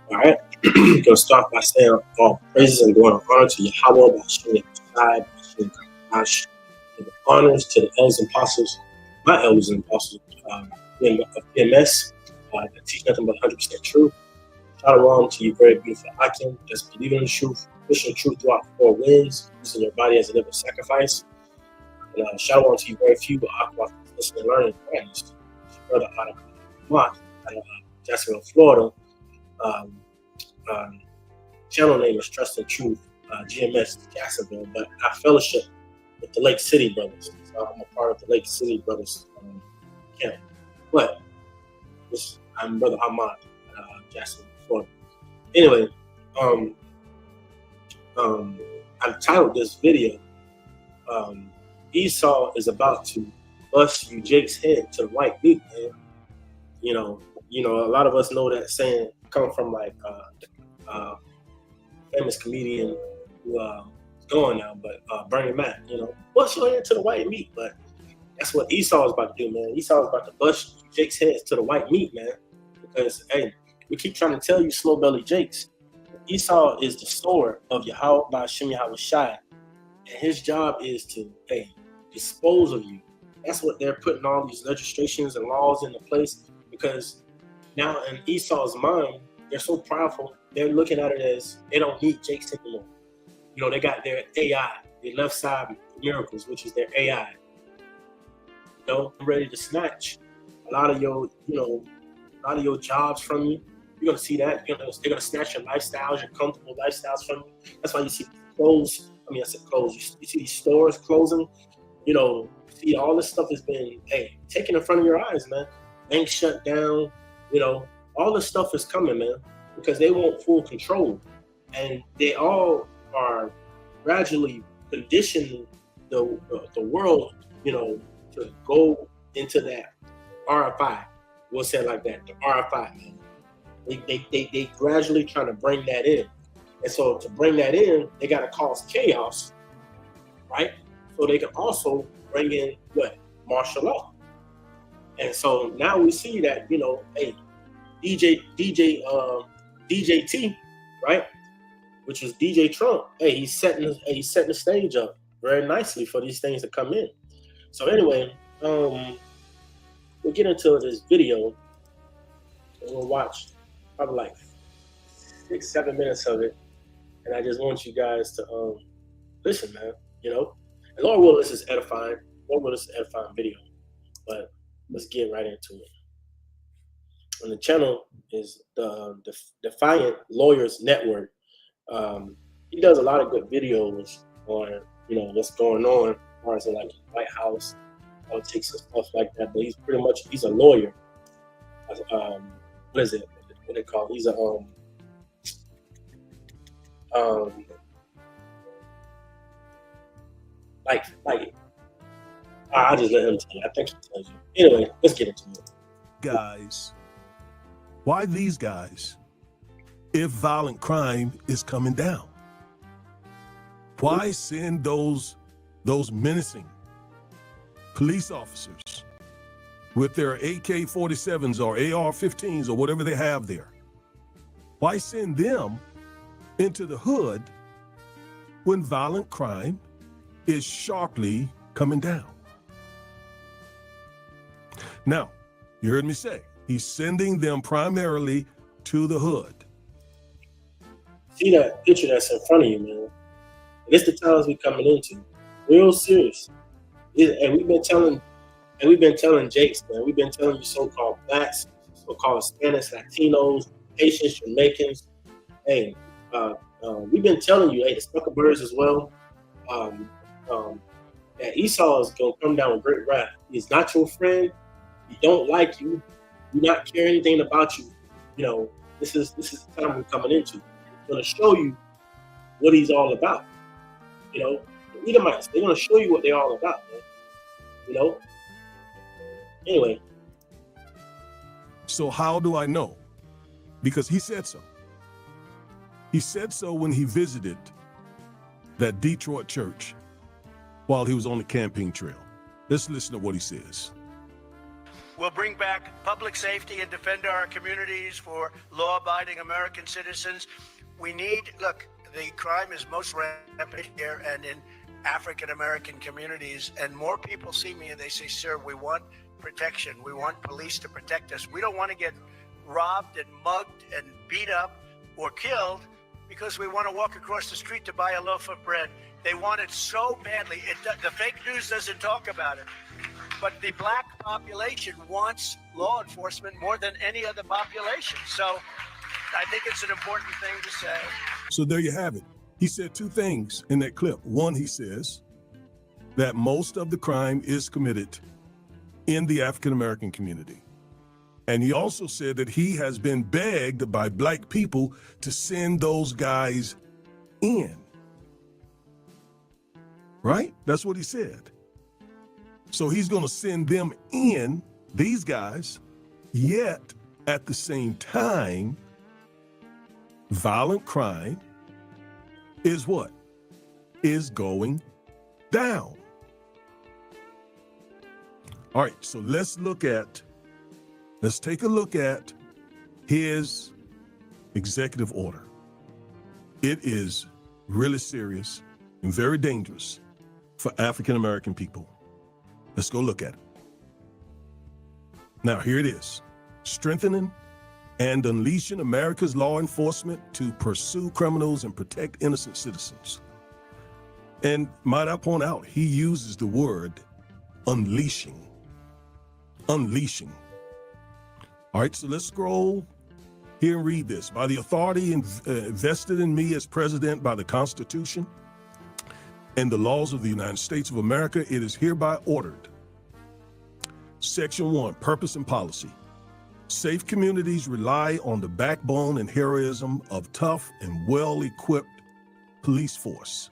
All right. Gonna start by saying all praises and glory and honor to Yahweh, Bashim, Shai, Bashim, Kamash. Give honors to the elders and apostles, my elders and apostles of PMS that teach nothing but 100% truth. Shalom to you, very beautiful Akim, that's believing in the truth, pushing the truth throughout the four winds, using your body as a living sacrifice. And shalom to you, very few Aqua, listening and learning friends. Brother out of Vermont, out of Jacksonville, Florida. Channel name is Trust and Truth, GMS Jacksonville, but I fellowship with the Lake City Brothers. So I'm a part of the Lake City Brothers camp. But I'm Brother Ahmad, Jacksonville, Florida. Anyway, I've titled this video, Esau is about to bust you Jake's head to the white meat, man. You know, a lot of us know that saying come from like famous comedian who is gone now, but Bernie Mac, bust your head to the white meat. But that's what Esau is about to do, man. Esau is about to bust Jake's heads to the white meat, man. Because, hey, we keep trying to tell you slow belly Jakes. Esau is the sower of Yahweh Ba'Shem Yahweh Shai. And his job is to, dispose of you. That's what they're putting all these legislations and laws into place, because now in Esau's mind, they're so powerful, they're looking at it as they don't need Jake's anymore. They got their AI, their left side miracles, which is their AI. I'm ready to snatch a lot of your jobs from you. You're gonna see that. They're gonna snatch your lifestyles, your comfortable lifestyles from you. That's why you see clothes. I said clothes. You see these stores closing. See all this stuff has been taken in front of your eyes, man. Banks shut down. All this stuff is coming, man, because they want full control, and they all are gradually conditioning the world, to go into that RFI. We'll say it like that, the RFI, man. They gradually trying to bring that in, and so to bring that in, they got to cause chaos, right? So they can also bring in martial law, and so now we see that DJ T, right, which was DJ Trump. He's setting the stage up very nicely for these things to come in. So anyway, we'll get into this video and we'll watch probably like 6-7 minutes of it, and I just want you guys to listen, man. And Lord will, this is edifying. Lord will, this is edifying video, but let's get right into it. And the channel is the Defiant Lawyers Network. He does a lot of good videos on what's going on as far as like White House politics and stuff like that. But he's a lawyer. What is it? What they call? He's a I'll just let him tell you. I think he tells you. Anyway, let's get into it. Guys. Why these guys, if violent crime is coming down? Why send those menacing police officers with their AK-47s or AR-15s or whatever they have there? Why send them into the hood when violent crime is sharply coming down? Now, you heard me say, he's sending them primarily to the hood. See that picture that's in front of you, man? It's the times we're coming into. Real serious. And we've been telling Jakes, man. We've been telling you so-called blacks, so-called Spanish, Latinos, Haitians, Jamaicans. We've been telling you, the Zuckerbergs as well, that Esau is gonna come down with great wrath. He's not your friend. He don't like you. Do not care anything about you. This is the time we're coming into. He's gonna show you what he's all about. The Edomites, they're gonna show you what they're all about, man. Anyway. So how do I know? Because he said so. He said so when he visited that Detroit church while he was on the camping trail. Let's listen to what he says. We'll bring back public safety and defend our communities for law-abiding American citizens. We need, look, the crime is most rampant here and in African-American communities, and more people see me and they say, sir, we want protection. We want police to protect us. We don't want to get robbed and mugged and beat up or killed because we want to walk across the street to buy a loaf of bread. They want it so badly. The fake news doesn't talk about it. But the black population wants law enforcement more than any other population. So I think it's an important thing to say. So there you have it. He said two things in that clip. One, he says that most of the crime is committed in the African-American community. And he also said that he has been begged by black people to send those guys in. Right? That's what he said. So he's going to send them in, these guys, yet at the same time, violent crime is what? Is going down. All right, so let's take a look at his executive order. It is really serious and very dangerous for African-American people. Let's go look at it. Now, here it is. Strengthening and unleashing America's law enforcement to pursue criminals and protect innocent citizens. And might I point out, he uses the word unleashing. Unleashing. All right, so let's scroll here and read this. By the authority vested in me as president by the Constitution and the laws of the United States of America, it is hereby ordered. Section 1, purpose and policy. Safe communities rely on the backbone and heroism of tough and well-equipped police force.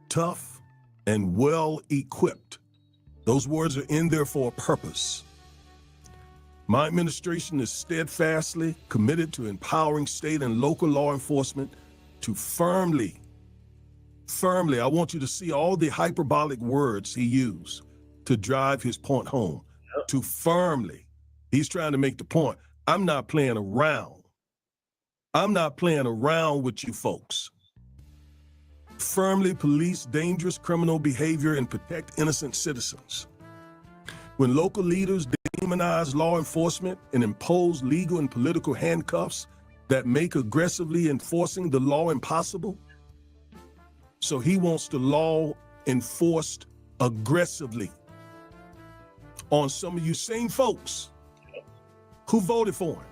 Tough and well-equipped. Those words are in there for a purpose. My administration is steadfastly committed to empowering state and local law enforcement to firmly, I want you to see all the hyperbolic words he used to drive his point home. To firmly, he's trying to make the point. I'm not playing around. I'm not playing around with you folks. Firmly police dangerous criminal behavior and protect innocent citizens. When local leaders demonize law enforcement and impose legal and political handcuffs that make aggressively enforcing the law impossible, so he wants the law enforced aggressively on some of you same folks who voted for him,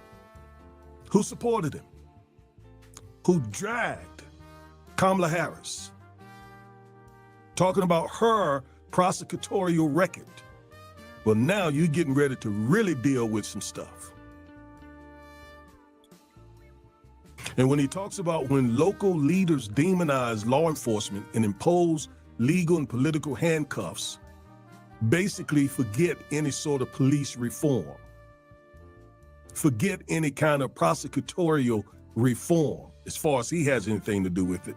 who supported him, who dragged Kamala Harris, talking about her prosecutorial record. Well, now you're getting ready to really deal with some stuff. And when he talks about when local leaders demonize law enforcement and impose legal and political handcuffs, basically forget any sort of police reform. Forget any kind of prosecutorial reform as far as he has anything to do with it.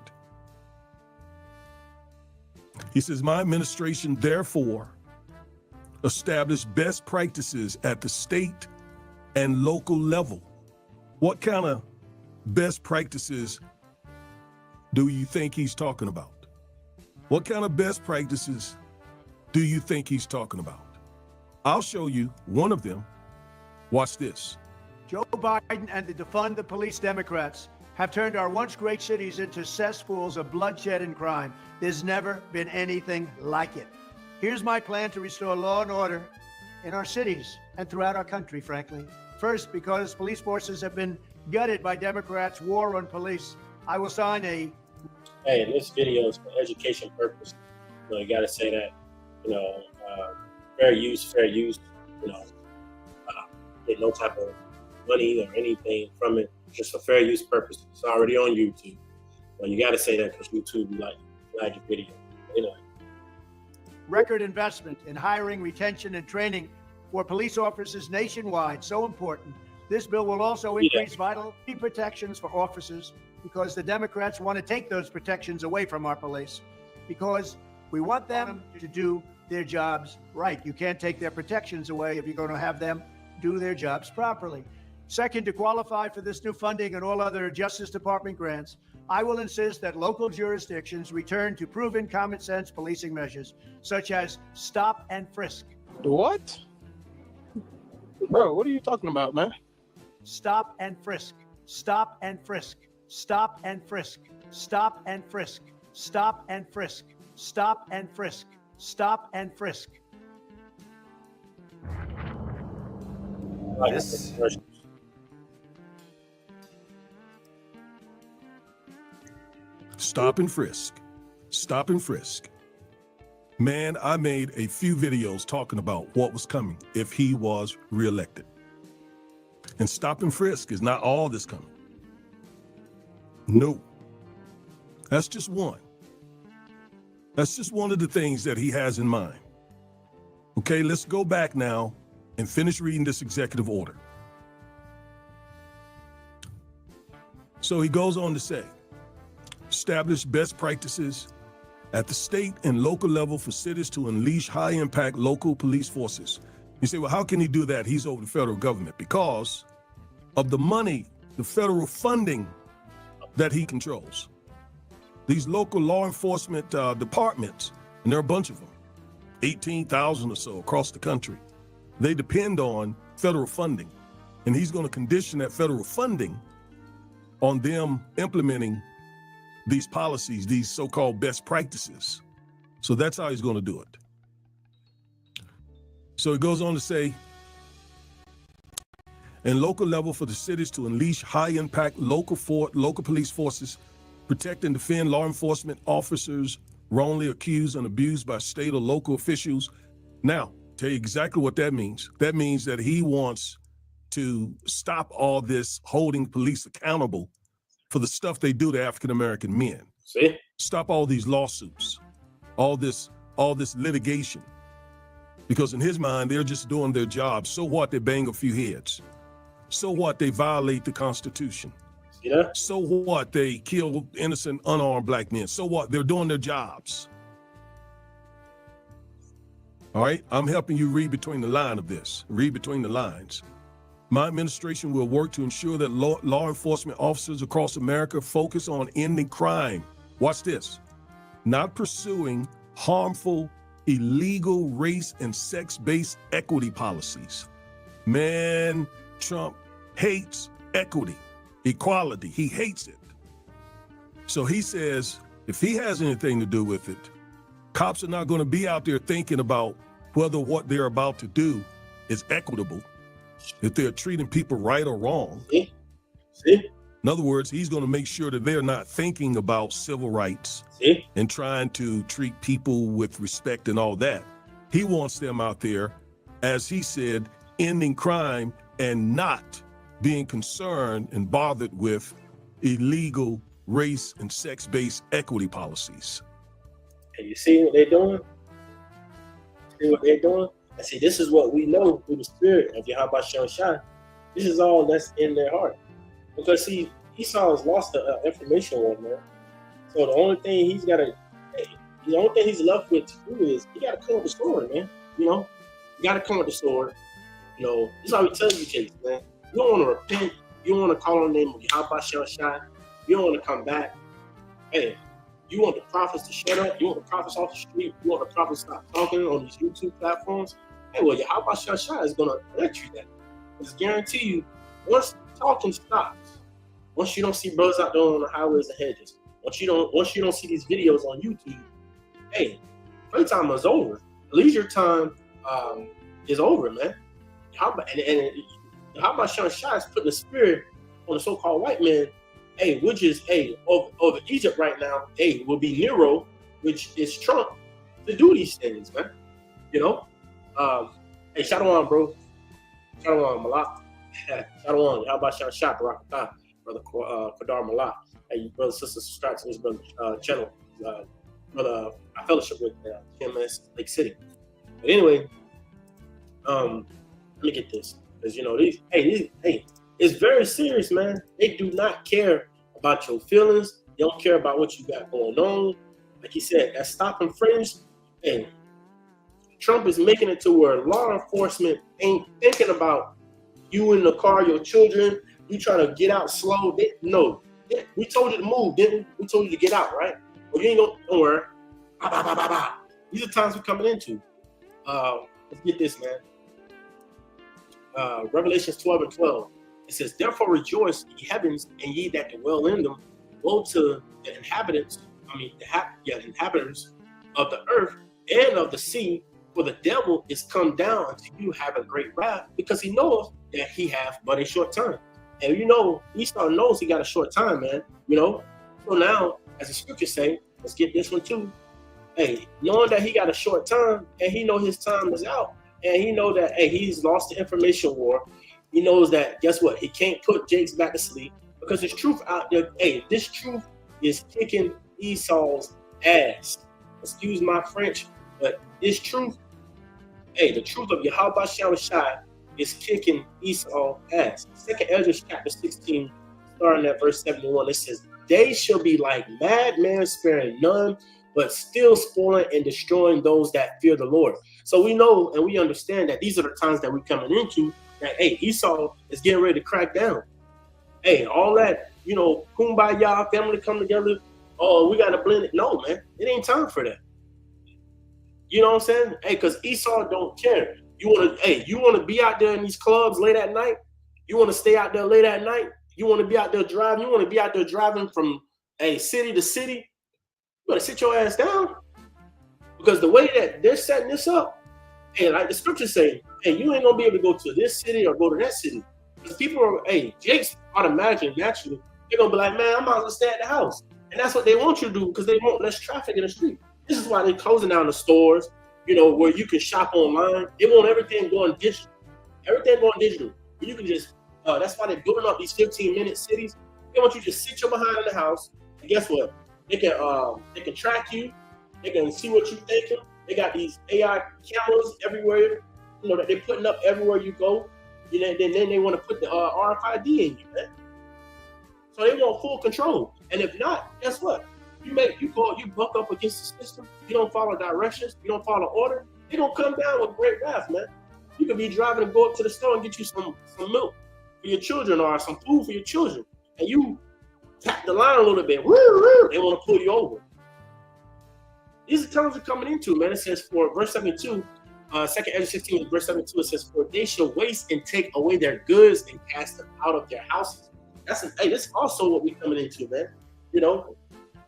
He says, my administration, therefore, established best practices at the state and local level. What kind of best practices do you think he's talking about? What kind of best practices do you think he's talking about? I'll show you one of them. Watch this. Joe Biden and the defund the police Democrats have turned our once great cities into cesspools of bloodshed and crime. There's never been anything like it. Here's my plan to restore law and order in our cities and throughout our country, frankly. First, because police forces have been gutted by Democrats' war on police, I will sign a... Hey, and this video is for education purpose. You got to say that, fair use, get no type of money or anything from it, just for fair use purposes. It's already on YouTube. Well, you got to say that because YouTube like your video. Record investment in hiring, retention, and training for police officers nationwide. So important. This bill will also increase vital protections for officers because the Democrats want to take those protections away from our police. Because We want them to do their jobs right. You can't take their protections away if you're going to have them do their jobs properly. Second, to qualify for this new funding and all other Justice Department grants, I will insist that local jurisdictions return to proven common sense policing measures, such as stop and frisk. What? Bro, what are you talking about, man? Stop and frisk. Stop and frisk. Stop and frisk. Stop and frisk. Stop and frisk. Stop and frisk. Stop and frisk. This Stop and frisk. Stop and frisk. Man, I made a few videos talking about what was coming if he was reelected. And stop and frisk is not all that's coming. No. That's just one. That's just one of the things that he has in mind. Okay, let's go back now and finish reading this executive order. So he goes on to say, establish best practices at the state and local level for cities to unleash high-impact local police forces. You say, well, how can he do that? He's over the federal government. Because of the money, the federal funding that he controls. These local law enforcement departments, and there are a bunch of them, 18,000 or so across the country, they depend on federal funding. And he's going to condition that federal funding on them implementing these policies, these so-called best practices. So that's how he's going to do it. So it goes on to say, and local level for the cities to unleash high-impact local police forces, protect and defend law enforcement officers wrongly accused and abused by state or local officials. Now, tell you exactly what that means. That means that he wants to stop all this holding police accountable for the stuff they do to African-American men. See? Stop all these lawsuits, all this litigation. Because in his mind, they're just doing their job. So what, they bang a few heads. So what, they violate the Constitution. See that? So what, they kill innocent, unarmed black men. So what, they're doing their jobs. All right, I'm helping you read between the line of this, read between the lines. My administration will work to ensure that law enforcement officers across America focus on ending crime. Watch this. Not pursuing harmful, illegal race and sex-based equity policies. Man, Trump hates equity, equality. He hates it. So he says, if he has anything to do with it, cops are not going to be out there thinking about whether what they're about to do is equitable, if they're treating people right or wrong. See? In other words, he's going to make sure that they're not thinking about civil rights and trying to treat people with respect and all that. He wants them out there, as he said, ending crime and not being concerned and bothered with illegal race and sex-based equity policies. And you see what they're doing? See what they're doing? I see, this is what we know through the spirit of Yahweh Shai. This is all that's in their heart. Because see, Esau has lost the information war, man. So the only thing he's left with to do is he got to come with the sword, man. You know, you got to come with the sword. You know, this is how we tell you, Chase, man. You don't want to repent. You don't want to call on the name of Yahweh Shai. You don't want to come back. Hey, you want the prophets to shut up. You want the prophets off the street. You want the prophets to stop talking on these YouTube platforms. Hey, well, Yahweh Shai is going to let you that. I just guarantee you, once talking stops, once you don't see brothers out there on the highways and hedges, once you don't see these videos on YouTube, hey, playtime is over. Leisure time is over, man. How about Shai is putting the spirit on the so-called white man, hey, which is, over Egypt right now, will be Nero, which is Trump, to do these things, man. You know? Hey, Shalom, bro. Shalom, Malak. Shalom, how about Shai, Barakatah, brother Kadar Malak. Hey, brother, sister, subscribe to this brother channel. Brother, I fellowship with him at Lake City. But anyway, let me get this. Because, you know, these, it's very serious, man. They do not care about your feelings. They don't care about what you got going on. like he said, that stop and fringe, and Trump is making it to where law enforcement ain't thinking about you in the car, your children, you trying to get out slow. No, we told you to move, didn't we? We told you to get out, right? Well, you ain't gonna, don't worry. Bah, bah, bah, bah, bah. These are times we're coming into. Let's get this, man. Revelations 12:12. It says, therefore rejoice, ye heavens, and ye that dwell in them. Woe to the inhabitants, inhabitants of the earth and of the sea, for the devil is come down unto you having great wrath, because he knows that he hath but a short time. And you know, Esau knows he got a short time, man. You know, so now, as the scriptures say, let's get this one too. Hey, knowing that he got a short time, and he know his time is out, and he know that, hey, he's lost the information war. He knows that, guess what? He can't put Jake's back to sleep, because there's truth out there. Hey, this truth is kicking Esau's ass. Excuse my French, but this truth, hey, the truth of Yahweh Shai is kicking Esau's ass. 2 Ezra chapter 16, starting at verse 71, it says, they shall be like madmen, sparing none, but still spoiling and destroying those that fear the Lord. So we know and we understand that these are the times that we're coming into, that, hey, Esau is getting ready to crack down. Hey, all that, you know, kumbaya, family come together, oh, we got to blend it. No, man, it ain't time for that. You know what I'm saying? Hey, because Esau don't care. You want to be out there in these clubs late at night? You want to stay out there late at night? You want to be out there driving? You want to be out there driving from city to city? You better sit your ass down. Because the way that they're setting this up, hey, like the scriptures say, hey, you ain't going to be able to go to this city or go to that city. Because people are, hey, Jake's automatically, naturally, they're going to be like, man, I might as well stay at the house. And that's what they want you to do, because they want less traffic in the street. This is why they're closing down the stores, you know, where you can shop online. They want everything going digital. Everything going digital. You can just, that's why they're building up these 15-minute cities. They want you to just sit your behind in the house. And guess what? They can track you. They can see what you're thinking. They got these AI cameras everywhere, you know, that they're putting up everywhere you go. You know, then they want to put the RFID in you, man. So they want full control. And if not, guess what? You buck up against the system. You don't follow directions. You don't follow order. They're gonna come down with great wrath, man. You could be driving and go up to the store and get you some milk for your children or some food for your children, and you tap the line a little bit. Woo, woo, they want to pull you over. These are times we're coming into, man. It says for verse 72, 2 Ezra 16, verse 72, it says, for they shall waste and take away their goods and cast them out of their houses. This is also what we're coming into, man. You know,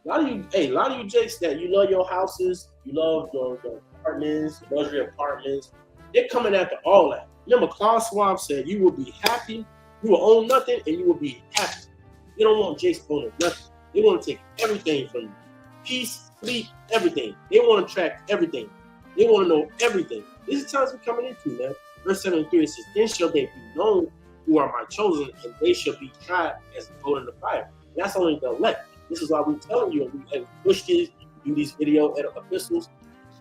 a lot of you Jakes that you love your houses, you love your apartments, luxury apartments. They're coming after all that. Remember, Klaus Schwab said you will be happy, you will own nothing, and you will be happy. They don't want Jakes owning nothing. They want to take everything from you. Peace, sleep, everything. They want to track everything. They want to know everything. These are times we're coming into, man. Verse 73, it says, then shall they be known who are my chosen, and they shall be tried as gold in the fire. And that's only the elect. This is why we're telling you, and we push these, do these video epistles,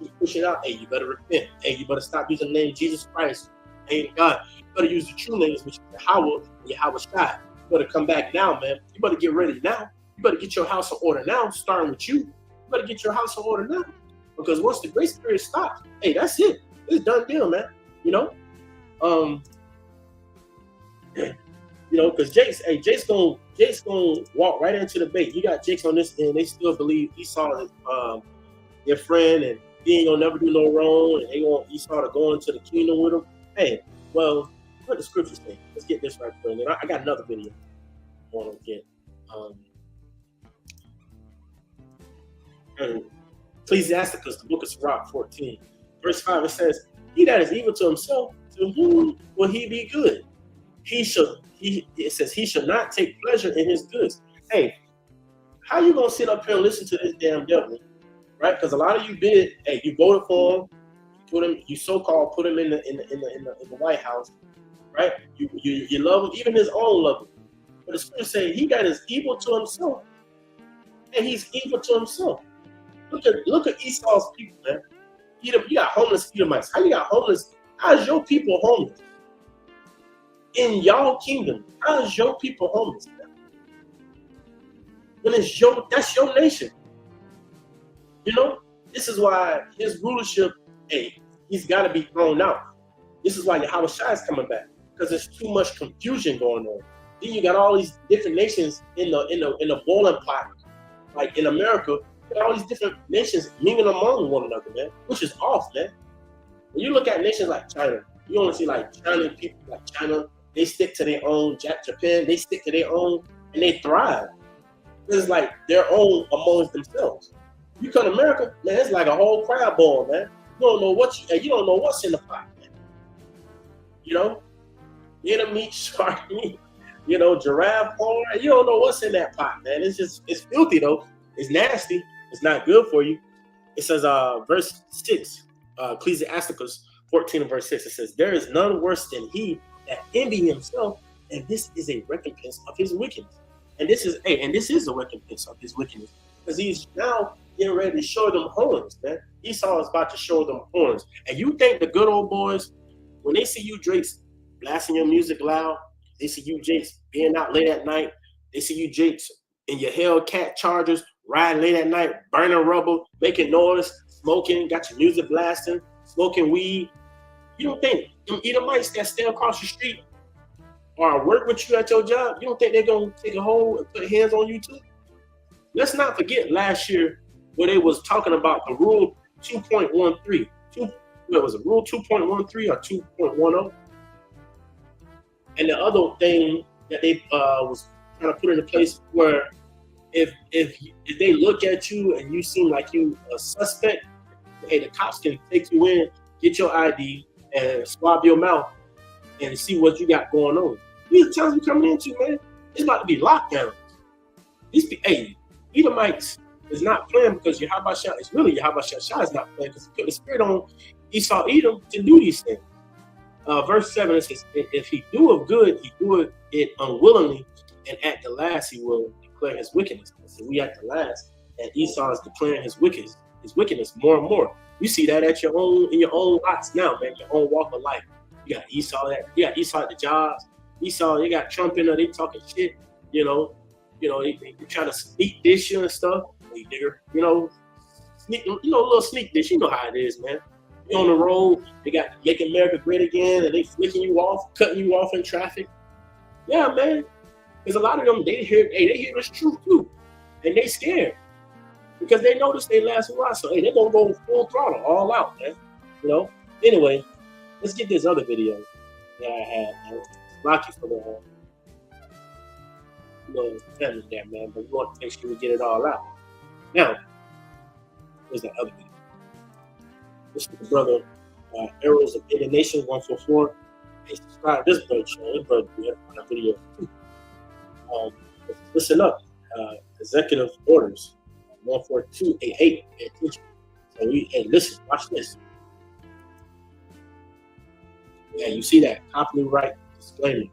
we push it out. Hey, you better repent. Hey, you better stop using the name Jesus Christ. Hey, God, you better use the true names, which is Yahweh Shai. You better come back now, man. You better get ready now. You better get your house in order now, starting with you. You better get your house in order now. Because once the grace period stops, hey, that's it. It's done deal, man. You know? You know, because Jake's gonna walk right into the bait. You got Jake's on this end. They still believe Esau is their friend, and he ain't gonna never do no wrong, and they want Esau to go into the kingdom with him. Hey, well, what the scriptures say? Let's get this right quick. I got another video I want to get. Ecclesiasticus, the book of Sirach 14, verse 5, it says, he that is evil to himself, to whom will he be good? It says he shall not take pleasure in his goods. Hey, how you gonna sit up here and listen to this damn devil, right? Because a lot of you you voted for him, you so-called put him in the White House, right? You love him, even his own love him. But the scripture say he got his evil to himself, and he's evil to himself. Look at Esau's people, man. You got homeless Edomites. How you got homeless? How's your people homeless? In y'all kingdom, how is your people homeless? When that's your nation. You know, this is why his rulership, hey, he's got to be thrown out. This is why Yahweh Shai is coming back, because there's too much confusion going on. Then you got all these different nations in the boiling pot, like in America. You got all these different nations mingling among one another, man, which is off, man. When you look at nations like China, you only see like China people like China. They stick to their own. Japan, they stick to their own, and they thrive. It's like their own amongst themselves. You come to America, man, it's like a whole crab ball, man. You don't know you don't know what's in the pot, man. You know, gator meat, shark meat, you know, giraffe porn. You don't know what's in that pot, man. It's filthy though. It's nasty. It's not good for you. It says, verse 6, Ecclesiasticus 14 and verse 6. It says, there is none worse than he that envy himself, and this is a recompense of his wickedness. And this is a recompense of his wickedness, because he's now getting ready to show them horns, man. Esau is about to show them horns. And you think the good old boys, when they see you Drakes blasting your music loud, they see you Jakes being out late at night, they see you Jakes in your Hellcat Chargers riding late at night, burning rubber, making noise, smoking, got your music blasting, smoking weed. You don't think them Edomites that stay across the street or work with you at your job, you don't think they're going to take a hold and put hands on you too? Let's not forget last year where they was talking about the rule 2.13. What was it, rule 2.13 or 2.10? And the other thing that they was trying to put into place where if they look at you and you seem like you a suspect, hey, the cops can take you in, get your ID, and swab your mouth and see what you got going on. These times we coming into, man, it's about to be lockdowns. Hey, Edomites is not playing because Yahweh Shai, it's really Yahweh Shai is not playing because he put the spirit on Esau Edom to do these things. Verse 7, it says, if he do of good, he do it unwillingly, and at the last he will declare his wickedness. So we at the last, and Esau is declaring his wickedness more and more. You see that in your own lots now, man, your own walk of life. You got Esau at the jobs. Esau, they got Trump in there, they talking shit, they trying to sneak dish you and stuff. Hey, nigger, a little sneak dish, you know how it is, man. You on the road, they got Make America Great Again, and they flicking you off, cutting you off in traffic. Yeah, man. Because a lot of them, they hear this truth too. And they scared. Because they notice they last a while. So hey, they're gonna go full throttle, all out, man. Anyway, let's get this other video that I had, man. Lucky for the family there, man. But we want to make sure we get it all out. Now, here's that other video. This is the brother, Arrows of Indignation 144. Hey, subscribe to this brother channel. This brother do that video too. Listen up. Executive orders 14288. Pay attention. So listen, watch this. Yeah, you see that copyright disclaimer.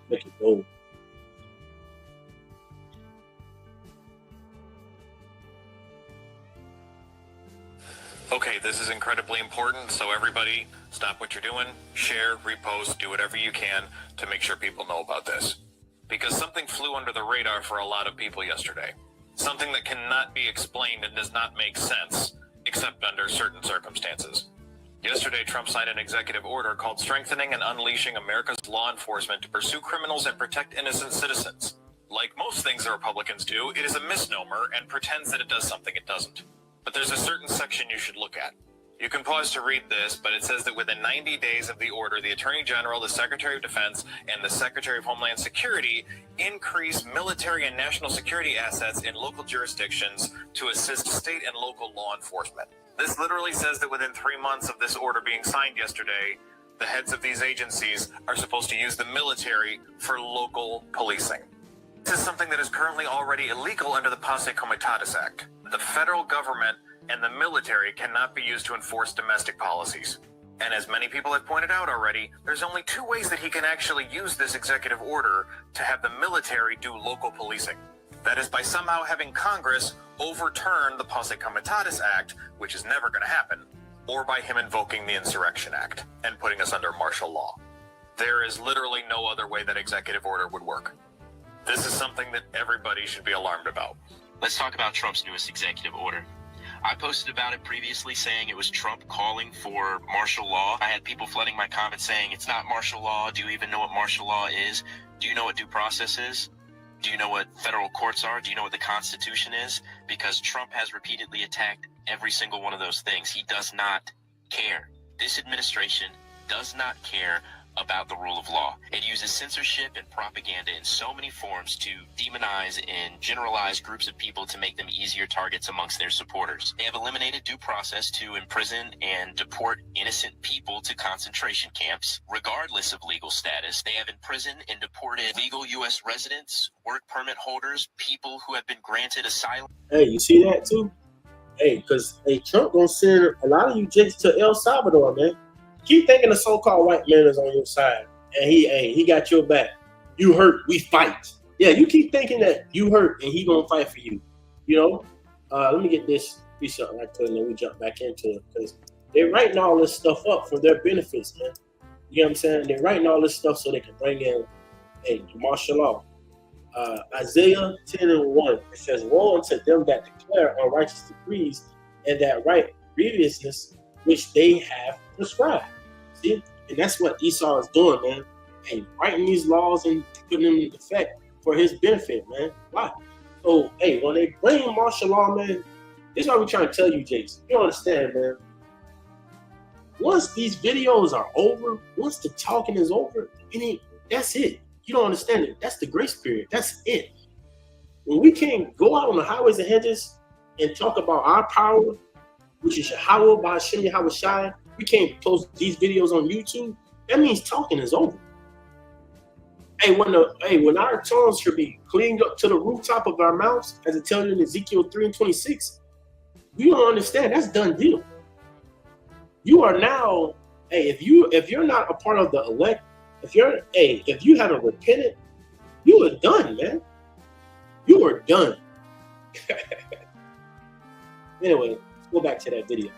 Make it bold. Okay, this is incredibly important, so everybody stop what you're doing, share, repost, do whatever you can to make sure people know about this. Because something flew under the radar for a lot of people yesterday. Something that cannot be explained and does not make sense, except under certain circumstances. Yesterday, Trump signed an executive order called Strengthening and Unleashing America's Law Enforcement to Pursue Criminals and Protect Innocent Citizens. Like most things the Republicans do, it is a misnomer and pretends that it does something it doesn't. But there's a certain section you should look at. You can pause to read this, but it says that within 90 days of the order, the Attorney General, the Secretary of Defense, and the Secretary of Homeland Security increase military and national security assets in local jurisdictions to assist state and local law enforcement. This literally says that within 3 months of this order being signed yesterday, the heads of these agencies are supposed to use the military for local policing. This is something that is currently already illegal under the Posse Comitatus Act. The federal government and the military cannot be used to enforce domestic policies. And as many people have pointed out already, there's only 2 ways that he can actually use this executive order to have the military do local policing. That is by somehow having Congress overturn the Posse Comitatus Act, which is never going to happen, or by him invoking the Insurrection Act and putting us under martial law. There is literally no other way that executive order would work. This is something that everybody should be alarmed about. Let's talk about Trump's newest executive order. I posted about it previously, saying it was Trump calling for martial law. I had people flooding my comments saying, it's not martial law. Do you even know what martial law is? Do you know what due process is? Do you know what federal courts are? Do you know what the Constitution is? Because Trump has repeatedly attacked every single one of those things. He does not care. This administration does not care about the rule of law. It uses censorship and propaganda in so many forms to demonize and generalize groups of people to make them easier targets amongst their supporters. They have eliminated due process to imprison and deport innocent people to concentration camps, regardless of legal status. They have imprisoned and deported legal U.S. residents, work permit holders, people who have been granted asylum. Hey, you see that too? Hey, because Trump gonna send a lot of you jakes to El Salvador, man. Keep thinking the so-called white man is on your side, and he got your back. You hurt, we fight. Yeah, you keep thinking that you hurt and he gonna fight for you. You know, let me get this piece up right quick, and then we jump back into it, because they're writing all this stuff up for their benefits, man. You know what I'm saying? They're writing all this stuff so they can bring in martial law. Isaiah 10:1, it says, "Woe unto them that declare unrighteous decrees and that write grievousness which they have prescribed." See? And that's what Esau is doing, man. Hey, writing these laws and putting them in effect for his benefit, man. Why? So, hey, when they bring martial law, man, this is what we're trying to tell you, Jason. You don't understand, man. Once these videos are over, once the talking is over, that's it. You don't understand it. That's the grace period. That's it. When we can't go out on the highways and hedges and talk about our power, which is Yahweh by Hashem Yahweh Shai, we can't post these videos on YouTube. That means talking is over. Hey, when our tongues should be cleaned up to the rooftop of our mouths, as it tells you in Ezekiel 3:26, you don't understand. That's done deal. You are now, if you're not a part of the elect, if you haven't repented, you are done, man. You are done. Anyway, let's go back to that video.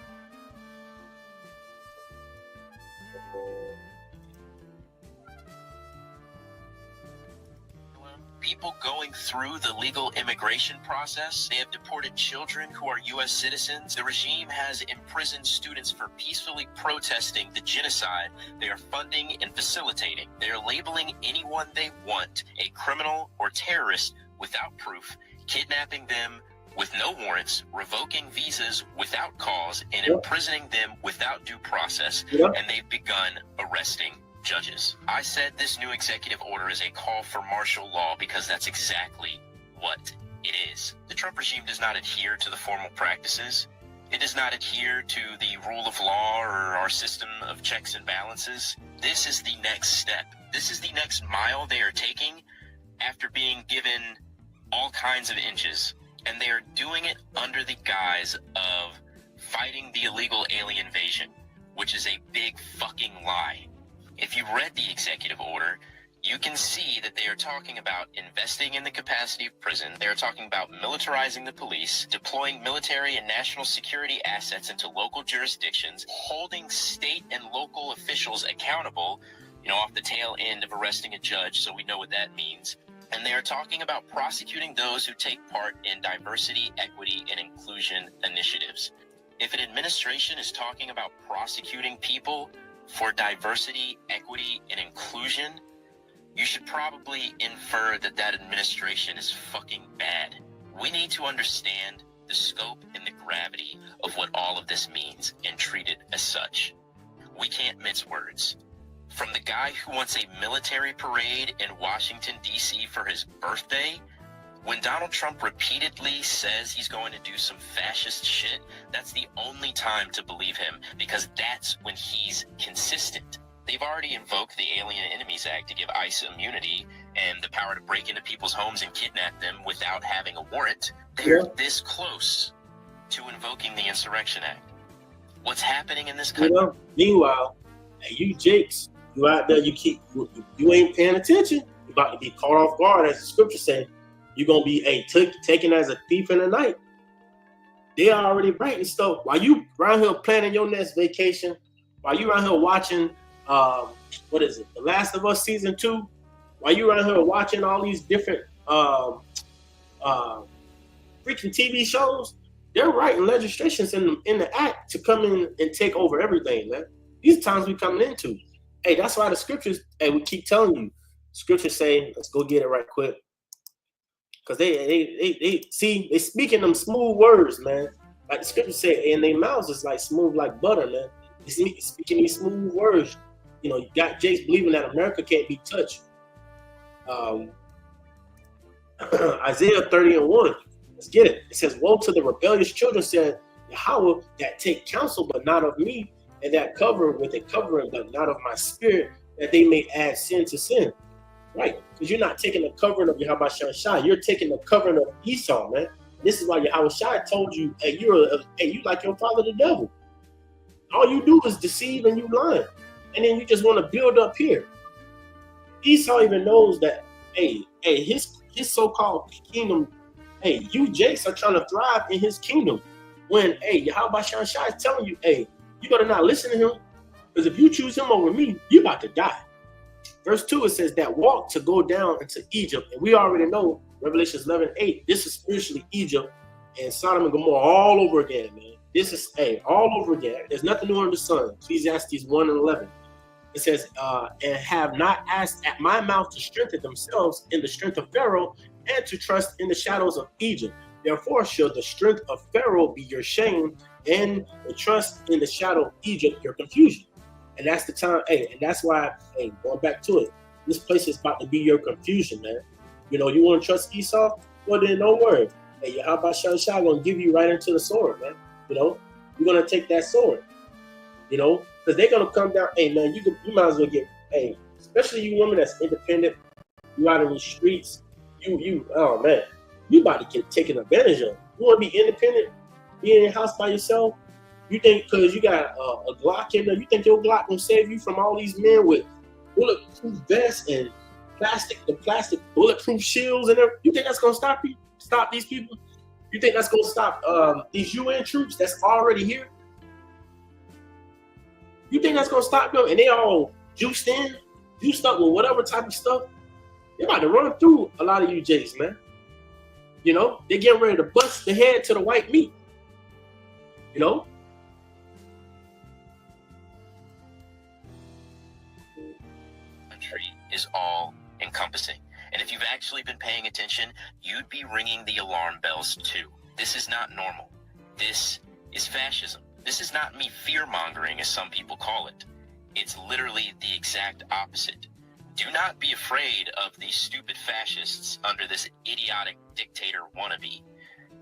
People going through the legal immigration process. They have deported children who are U.S. citizens. The regime has imprisoned students for peacefully protesting the genocide they are funding and facilitating. They are labeling anyone they want a criminal or terrorist without proof, kidnapping them with no warrants, revoking visas without cause, and imprisoning them without due process. And they've begun arresting judges. I said this new executive order is a call for martial law because that's exactly what it is. The Trump regime does not adhere to the formal practices. It does not adhere to the rule of law or our system of checks and balances. This is the next step. This is the next mile they are taking after being given all kinds of inches. And they are doing it under the guise of fighting the illegal alien invasion, which is a big fucking lie. If you read the executive order, you can see that they are talking about investing in the capacity of prison. They are talking about militarizing the police, deploying military and national security assets into local jurisdictions, holding state and local officials accountable, off the tail end of arresting a judge, so we know what that means. And they are talking about prosecuting those who take part in diversity, equity, and inclusion initiatives. If an administration is talking about prosecuting people for diversity, equity, and inclusion, you should probably infer that that administration is fucking bad. We need to understand the scope and the gravity of what all of this means and treat it as such. We can't mince words. From the guy who wants a military parade in Washington, D.C. for his birthday, when Donald Trump repeatedly says he's going to do some fascist shit, that's the only time to believe him, because that's when he's consistent. They've already invoked the Alien Enemies Act to give ICE immunity and the power to break into people's homes and kidnap them without having a warrant. They're this close to invoking the Insurrection Act. What's happening in this country? Meanwhile, you jakes, you out there, you ain't paying attention. You're about to be caught off guard, as the scripture says. You're going to be taken as a thief in the night. They are already writing stuff. While you around here planning your next vacation, while you around here watching, what is it, The Last of Us Season 2, while you around here watching all these different freaking TV shows, they're writing legislations in the act to come in and take over everything, man. These are times we coming into. Hey, that's why the scriptures, hey, we keep telling you, scriptures say, let's go get it right quick. Because they speaking them smooth words, man. Like the scriptures say, and their mouths is like smooth like butter, man. They speaking these smooth words. You know, you got Jake's believing that America can't be touched. Isaiah 30:1. Let's get it. It says, woe to the rebellious children, said Yahweh, that take counsel, but not of me, and that cover with a covering, but not of my spirit, that they may add sin to sin. Right? Because you're not taking the covering of Yahweh Shai. You're taking the covering of Esau, man. This is why Yahweh Shai told you, hey, you like your father the devil. All you do is deceive and you lying. And then you just want to build up here. Esau even knows that, hey, his so-called kingdom, hey, you Jakes are trying to thrive in his kingdom. When, hey, Yahweh Shai is telling you, hey, you better not listen to him. Because if you choose him over me, you're about to die. Verse 2, it says that walk to go down into Egypt. And we already know, Revelation 11:8, this is spiritually Egypt and Sodom and Gomorrah all over again, man. This is, all over again. There's nothing new under the sun. Ecclesiastes 1:11. It says, and have not asked at my mouth to strengthen themselves in the strength of Pharaoh and to trust in the shadows of Egypt. Therefore shall the strength of Pharaoh be your shame, and the trust in the shadow of Egypt your confusion. And that's the time, and that's why, going back to it, this place is about to be your confusion, man. You know, you want to trust Esau? Well, then don't worry. Hey, Yahweh Shai gonna give you right into the sword, man. You know, you're gonna take that sword. You know, because they're gonna come down. Hey, man, you might as well get, especially you women that's independent. You out in the streets. Oh man, you about to get taken advantage of. You want to be independent, be in your house by yourself. You think because you got a Glock in there, you think your Glock gonna save you from all these men with bulletproof vests and plastic bulletproof shields and everything? You think that's gonna stop you? Stop these people? You think that's gonna stop these UN troops that's already here? You think that's gonna stop them? And they all juiced up with whatever type of stuff? They're about to run through a lot of you Jays, man. You know, they're getting ready to bust the head to the white meat. You know? Country is all encompassing. And if you've actually been paying attention, you'd be ringing the alarm bells too. This is not normal. This is fascism. This is not me fear-mongering, as some people call it. It's literally the exact opposite. Do not be afraid of these stupid fascists under this idiotic dictator wannabe.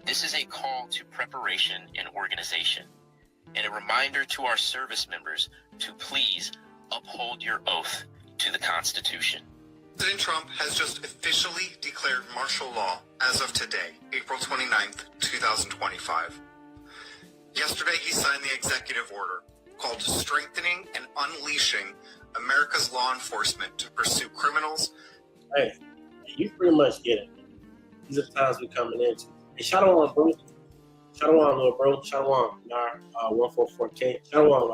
This is a call to preparation and organization, and a reminder to our service members to please uphold your oath to the Constitution. President Trump has just officially declared martial law as of today, April 29th, 2025. Yesterday, he signed the executive order called Strengthening and Unleashing America's Law Enforcement to Pursue Criminals. Hey, you pretty much get it. These are the times we're coming into. Hey, Shalom, bro. Shalom, little bro. Shalom, Nar, 144K. Shalom,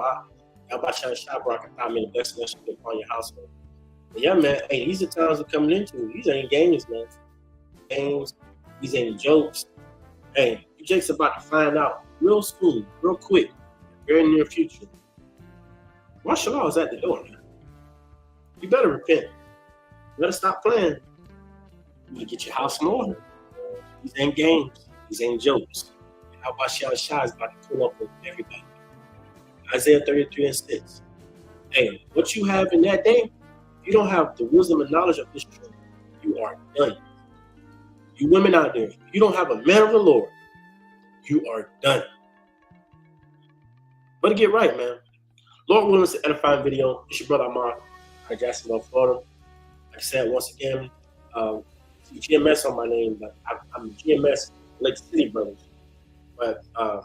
Yahweh Shai Rock, I mean, the best lesson upon your household. But yeah, man, hey, these are times we're coming into. These ain't games, man. Games, these ain't jokes. Hey, you Jake's about to find out real soon, real quick, very near future. Martial law is at the door, man. You better repent. You better stop playing. You better get your house in order. These ain't games. These ain't jokes. How about Shai is about to pull up with everybody? Isaiah 33:6. Hey, what you have in that day, if you don't have the wisdom and knowledge of this truth, you are done. You women out there, if you don't have a man of the Lord, you are done. Better get right, man. Lord willing, it's an edifying video. It's your brother Amar out of Jacksonville, Florida. Like I said, once again, GMS on my name, but I'm GMS Lake City Brothers. But I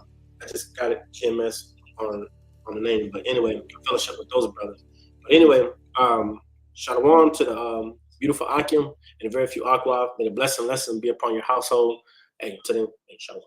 just got it GMS on the name. But anyway, fellowship with those brothers. But anyway, shalom to the beautiful Akim and the very few Aqua. May the blessing lesson be upon your household. And to them, shalom.